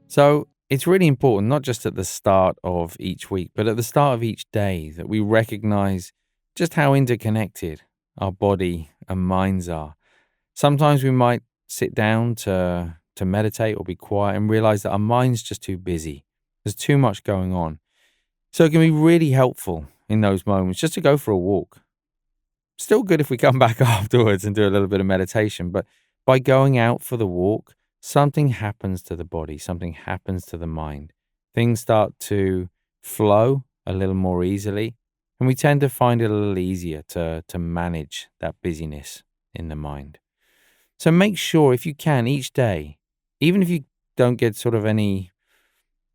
So it's really important, not just at the start of each week, but at the start of each day, that we recognize just how interconnected our body and minds are. Sometimes we might sit down to meditate or be quiet and realize that our mind's just too busy. There's too much going on. So it can be really helpful in those moments just to go for a walk. Still good if we come back afterwards and do a little bit of meditation, but by going out for the walk, something happens to the body, something happens to the mind. Things start to flow a little more easily, and we tend to find it a little easier to manage that busyness in the mind. So make sure, if you can, each day, even if you don't get sort of any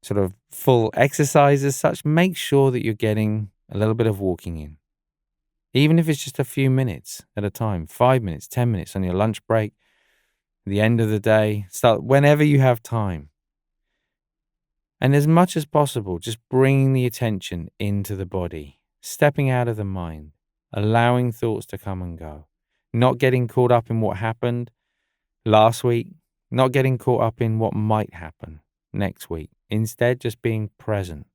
sort of full exercise as such, make sure that you're getting a little bit of walking in. Even if it's just a few minutes at a time, 5 minutes, 10 minutes on your lunch break, the end of the day, start whenever you have time. And as much as possible, just bringing the attention into the body, stepping out of the mind, allowing thoughts to come and go, not getting caught up in what happened last week, not getting caught up in what might happen next week. Instead, just being present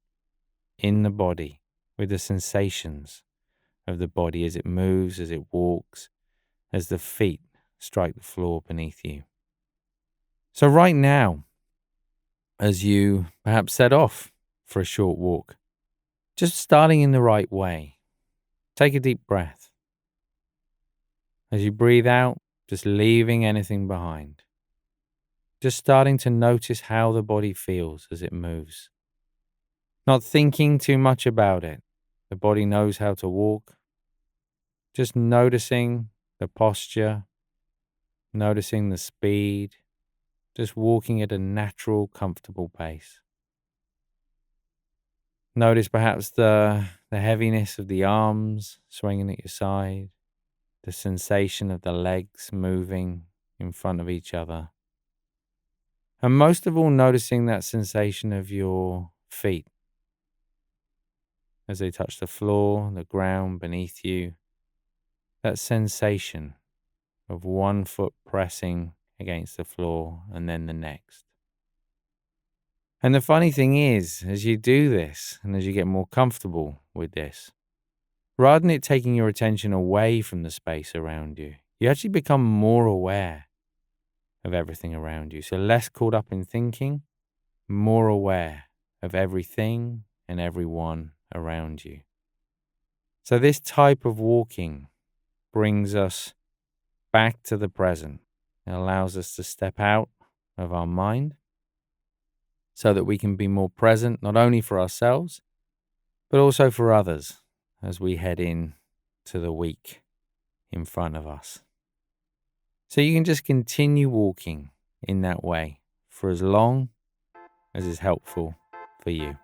in the body with the sensations of the body as it moves, as it walks, as the feet strike the floor beneath you. So right now, as you perhaps set off for a short walk, just starting in the right way, take a deep breath. As you breathe out, just leaving anything behind. Just starting to notice how the body feels as it moves. Not thinking too much about it. The body knows how to walk. Just noticing the posture, noticing the speed, just walking at a natural, comfortable pace. Notice perhaps the heaviness of the arms swinging at your side, the sensation of the legs moving in front of each other. And most of all, noticing that sensation of your feet as they touch the floor, the ground beneath you. That sensation of one foot pressing against the floor and then the next. And the funny thing is, as you do this and as you get more comfortable with this, rather than it taking your attention away from the space around you, you actually become more aware of everything around you. So less caught up in thinking, more aware of everything and everyone around you. So this type of walking brings us back to the present. It allows us to step out of our mind so that we can be more present, not only for ourselves, but also for others as we head in to the week in front of us. So you can just continue walking in that way for as long as is helpful for you.